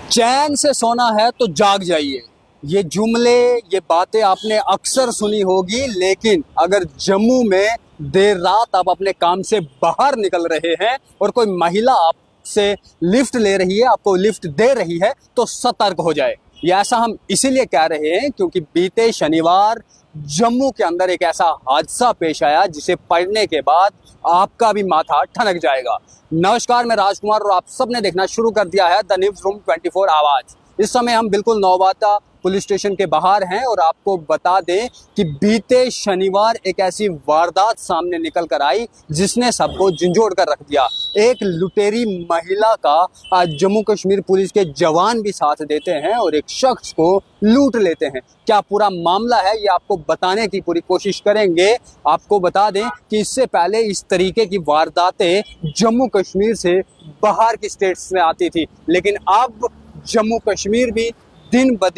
चैन से सोना है तो जाग जाइए। ये जुमले, ये बातें आपने अक्सर सुनी होगी, लेकिन अगर जम्मू में देर रात आप अपने काम से बाहर निकल रहे हैं और कोई महिला आपसे लिफ्ट ले रही है, आपको लिफ्ट दे रही है, तो सतर्क हो जाए। ये ऐसा हम इसीलिए कह रहे हैं क्योंकि बीते शनिवार जम्मू के अंदर एक ऐसा हादसा पेश आया जिसे पढ़ने के बाद आपका भी माथा ठनक जाएगा। नमस्कार, मैं राजकुमार और आप सबने देखना शुरू कर दिया है द न्यूज रूम 24 आवाज। इस समय हम बिल्कुल नौबाता पुलिस स्टेशन के बाहर हैं और आपको बता दें कि बीते शनिवार एक ऐसी वारदात सामने निकल कर आई जिसने सबको झंझोड़ कर रख दिया। एक लुटेरी महिला का आज जम्मू कश्मीर पुलिस के जवान भी साथ देते हैं और एक शख्स को लूट लेते हैं। क्या पूरा मामला है ये आपको बताने की पूरी कोशिश करेंगे। आपको बता दें कि इससे पहले इस तरीके की वारदातें जम्मू कश्मीर से बाहर की स्टेट्स में आती थी, लेकिन अब जम्मू कश्मीर भी दिन ब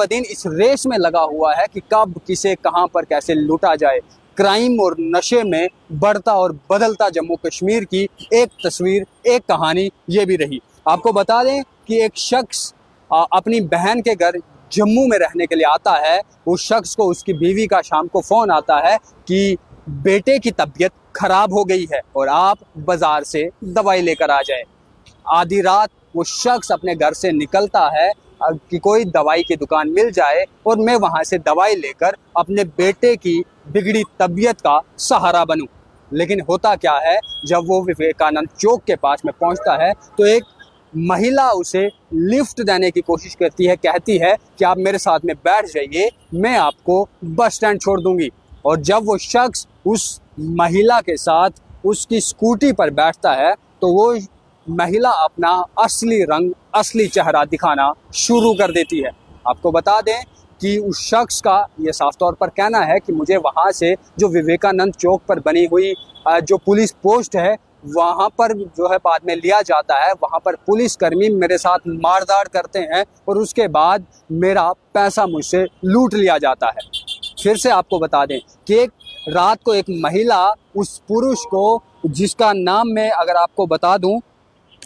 दिन इस रेस में लगा हुआ है कि कब किसे कहां पर कैसे लूटा जाए। क्राइम और नशे में बढ़ता और बदलता जम्मू कश्मीर की एक तस्वीर, एक कहानी ये भी रही। आपको बता दें कि एक शख्स अपनी बहन के घर जम्मू में रहने के लिए आता है। उस शख्स को उसकी बीवी का शाम को फोन आता है कि बेटे की तबीयत खराब हो गई है और आप बाजार से दवाई लेकर आ जाए। आधी रात वो शख्स अपने घर से निकलता है कि कोई दवाई की दुकान मिल जाए और मैं वहां से दवाई लेकर अपने बेटे की बिगड़ी तबीयत का सहारा बनूं। लेकिन होता क्या है, जब वो विवेकानंद चौक के पास में पहुंचता है तो एक महिला उसे लिफ्ट देने की कोशिश करती है, कहती है कि आप मेरे साथ में बैठ जाइए, मैं आपको बस स्टैंड छोड़ दूंगी। और जब वो शख्स उस महिला के साथ उसकी स्कूटी पर बैठता है तो वो महिला अपना असली रंग, असली चेहरा दिखाना शुरू कर देती है। आपको बता दें कि उस शख्स का ये साफ तौर पर कहना है कि मुझे वहाँ से जो विवेकानंद चौक पर बनी हुई जो पुलिस पोस्ट है वहाँ पर जो है बाद में लिया जाता है। वहाँ पर पुलिसकर्मी मेरे साथ मारधाड़ करते हैं और उसके बाद मेरा पैसा मुझसे लूट लिया जाता है। फिर से आपको बता दें कि एक रात को एक महिला उस पुरुष को, जिसका नाम मैं अगर आपको बता दूं,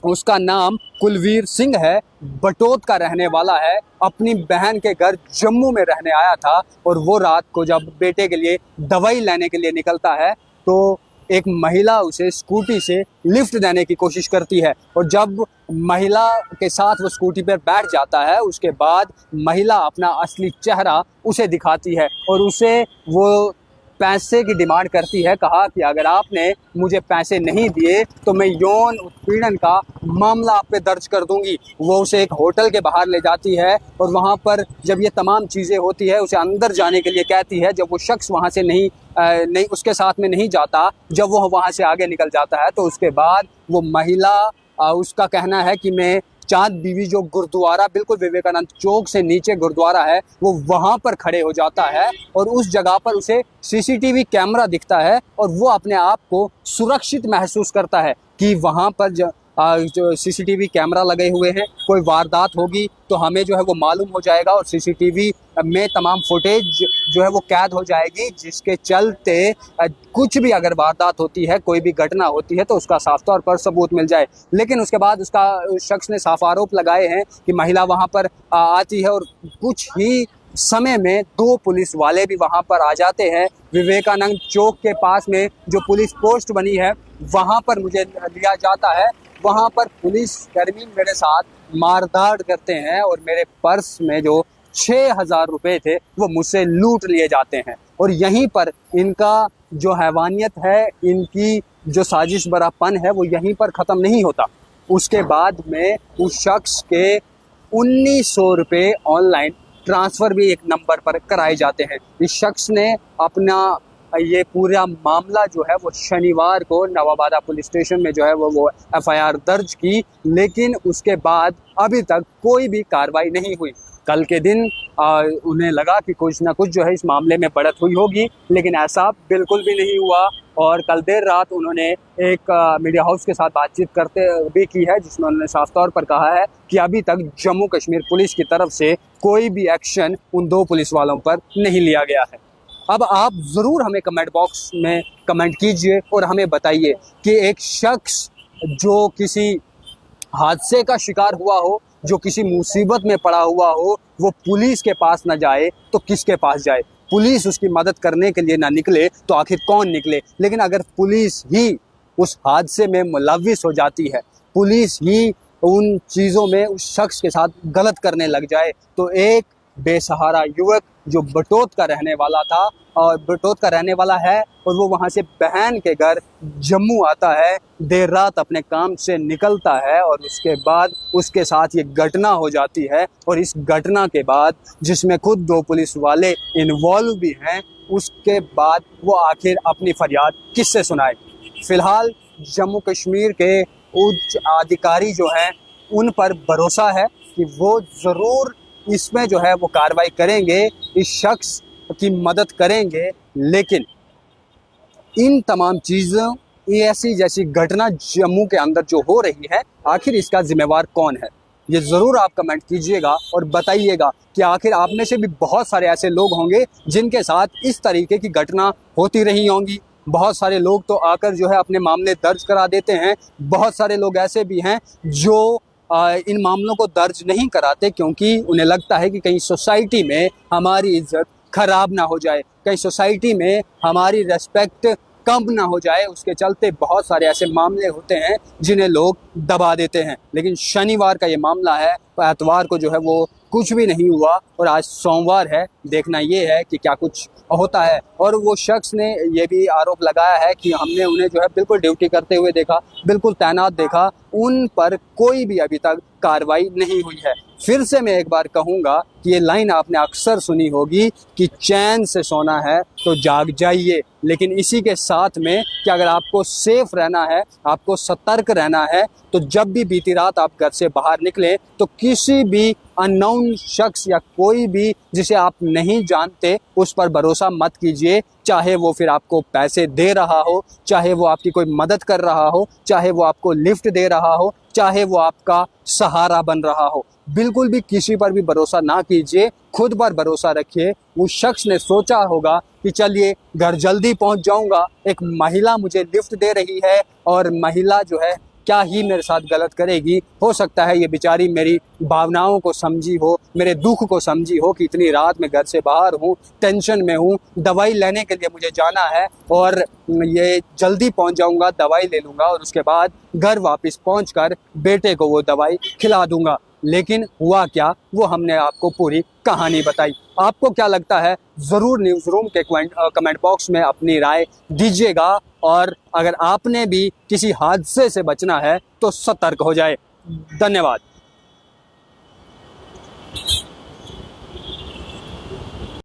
उसका नाम कुलवीर सिंह है, बटोत का रहने वाला है, अपनी बहन के घर जम्मू में रहने आया था। और वो रात को जब बेटे के लिए दवाई लेने के लिए निकलता है तो एक महिला उसे स्कूटी से लिफ्ट देने की कोशिश करती है और जब महिला के साथ वो स्कूटी पर बैठ जाता है उसके बाद महिला अपना असली चेहरा उसे दिखाती है और उसे वो पैसे की डिमांड करती है। कहा कि अगर आपने मुझे पैसे नहीं दिए तो मैं यौन उत्पीड़न का मामला आप पे दर्ज कर दूंगी। वो उसे एक होटल के बाहर ले जाती है और वहाँ पर जब ये तमाम चीज़ें होती है उसे अंदर जाने के लिए कहती है। जब वो शख्स वहाँ से नहीं उसके साथ में नहीं जाता, जब वो वहाँ से आगे निकल जाता है तो उसके बाद वो महिला, उसका कहना है कि मैं चांद बीवी जो गुरुद्वारा बिल्कुल विवेकानंद चौक से नीचे गुरुद्वारा है वो वहाँ पर खड़े हो जाता है और उस जगह पर उसे सीसीटीवी कैमरा दिखता है और वो अपने आप को सुरक्षित महसूस करता है कि वहाँ पर जो सीसीटीवी कैमरा लगे हुए हैं, कोई वारदात होगी तो हमें जो है वो मालूम हो जाएगा और सीसीटीवी में तमाम फुटेज जो है वो कैद हो जाएगी, जिसके चलते कुछ भी अगर वारदात होती है, कोई भी घटना होती है तो उसका साफ तौर पर सबूत मिल जाए। लेकिन उसके बाद उस शख्स ने साफ आरोप लगाए हैं कि महिला वहाँ पर आती है और कुछ ही समय में दो पुलिस वाले भी वहाँ पर आ जाते हैं। विवेकानंद चौक के पास में जो पुलिस पोस्ट बनी है वहाँ पर मुझे लिया जाता है। वहाँ पर पुलिस कर्मी मेरे साथ मारधाड़ करते हैं और मेरे पर्स में जो 6,000 रुपये थे वो मुझसे लूट लिए जाते हैं। और यहीं पर इनका जो हैवानियत है, इनकी जो साजिश बरापन है वो यहीं पर ख़त्म नहीं होता। उसके बाद में उस शख्स के 1,900 रुपये ऑनलाइन ट्रांसफ़र भी एक नंबर पर कराए जाते हैं। इस शख्स ने अपना ये पूरा मामला जो है वो शनिवार को नवाबादा पुलिस स्टेशन में जो है वो एफआईआर दर्ज की, लेकिन उसके बाद अभी तक कोई भी कार्रवाई नहीं हुई। कल के दिन उन्हें लगा कि कुछ ना कुछ जो है इस मामले में बढ़त हुई होगी, लेकिन ऐसा बिल्कुल भी नहीं हुआ। और कल देर रात उन्होंने एक मीडिया हाउस के साथ बातचीत करते भी की है, जिसमें उन्होंने साफ तौर पर कहा है कि अभी तक जम्मू कश्मीर पुलिस की तरफ से कोई भी एक्शन उन दो पुलिस वालों पर नहीं लिया गया है। अब आप ज़रूर हमें कमेंट बॉक्स में कमेंट कीजिए और हमें बताइए कि एक शख्स जो किसी हादसे का शिकार हुआ हो, जो किसी मुसीबत में पड़ा हुआ हो, वो पुलिस के पास ना जाए तो किसके पास जाए? पुलिस उसकी मदद करने के लिए ना निकले तो आखिर कौन निकले? लेकिन अगर पुलिस ही उस हादसे में मुलव्विस हो जाती है, पुलिस ही उन चीज़ों में उस शख्स के साथ गलत करने लग जाए, तो एक बेसहारा युवक जो बटोत का रहने वाला था और बटोत का रहने वाला है, और वो वहाँ से बहन के घर जम्मू आता है, देर रात अपने काम से निकलता है, और उसके बाद उसके साथ ये घटना हो जाती है। और इस घटना के बाद, जिसमें खुद 2 पुलिस वाले इन्वॉल्व भी हैं, उसके बाद वो आखिर अपनी फरियाद किससे सुनाए? फिलहाल जम्मू कश्मीर के उच्च अधिकारी जो हैं, उन पर भरोसा है कि वो ज़रूर इसमें जो है वो कार्रवाई करेंगे, इस शख्स की मदद करेंगे। लेकिन इन तमाम चीज़ों, ऐसी जैसी घटना जम्मू के अंदर जो हो रही है, आखिर इसका जिम्मेवार कौन है? ये ज़रूर आप कमेंट कीजिएगा और बताइएगा कि आखिर आप में से भी बहुत सारे ऐसे लोग होंगे जिनके साथ इस तरीके की घटना होती रही होंगी। बहुत सारे लोग तो आकर जो है अपने मामले दर्ज करा देते हैं। बहुत सारे लोग ऐसे भी हैं जो इन मामलों को दर्ज नहीं कराते, क्योंकि उन्हें लगता है कि कहीं सोसाइटी में हमारी इज्जत खराब ना हो जाए, कहीं सोसाइटी में हमारी रेस्पेक्ट कम ना हो जाए। उसके चलते बहुत सारे ऐसे मामले होते हैं जिन्हें लोग दबा देते हैं। लेकिन शनिवार का ये मामला है, तो एतवार को जो है वो कुछ भी नहीं हुआ, और आज सोमवार है। देखना ये है कि क्या कुछ होता है। और वो शख्स ने ये भी आरोप लगाया है कि हमने उन्हें जो है बिल्कुल ड्यूटी करते हुए देखा, बिल्कुल तैनात देखा, उन पर कोई भी अभी तक कार्रवाई नहीं हुई है। फिर से मैं एक बार कहूँगा कि ये लाइन आपने अक्सर सुनी होगी कि चैन से सोना है तो जाग जाइए। लेकिन इसी के साथ में कि अगर आपको सेफ रहना है, आपको सतर्क रहना है, तो जब भी बीती रात आप घर से बाहर निकलें तो किसी भी अननोन शख्स या कोई भी जिसे आप नहीं जानते उस पर भरोसा मत कीजिए। चाहे वो फिर आपको पैसे दे रहा हो, चाहे वो आपकी कोई मदद कर रहा हो, चाहे वो आपको लिफ्ट दे रहा हो, चाहे वो आपका सहारा बन रहा हो, बिल्कुल भी किसी पर भी भरोसा ना कीजिए। खुद पर भरोसा रखिए। उस शख्स ने सोचा होगा कि चलिए घर जल्दी पहुंच जाऊंगा, एक महिला मुझे लिफ्ट दे रही है, और महिला जो है क्या ही मेरे साथ गलत करेगी। हो सकता है ये बेचारी मेरी भावनाओं को समझी हो, मेरे दुख को समझी हो कि इतनी रात में घर से बाहर हूँ, टेंशन में हूँ, दवाई लेने के लिए मुझे जाना है, और ये जल्दी पहुँच जाऊँगा, दवाई ले लूँगा, और उसके बाद घर वापस पहुँचकर बेटे को वो दवाई खिला दूँगा। लेकिन हुआ क्या, वो हमने आपको पूरी कहानी बताई। आपको क्या लगता है, ज़रूर न्यूज़ रूम के कमेंट बॉक्स में अपनी राय दीजिएगा। और अगर आपने भी किसी हादसे से बचना है तो सतर्क हो जाए। धन्यवाद।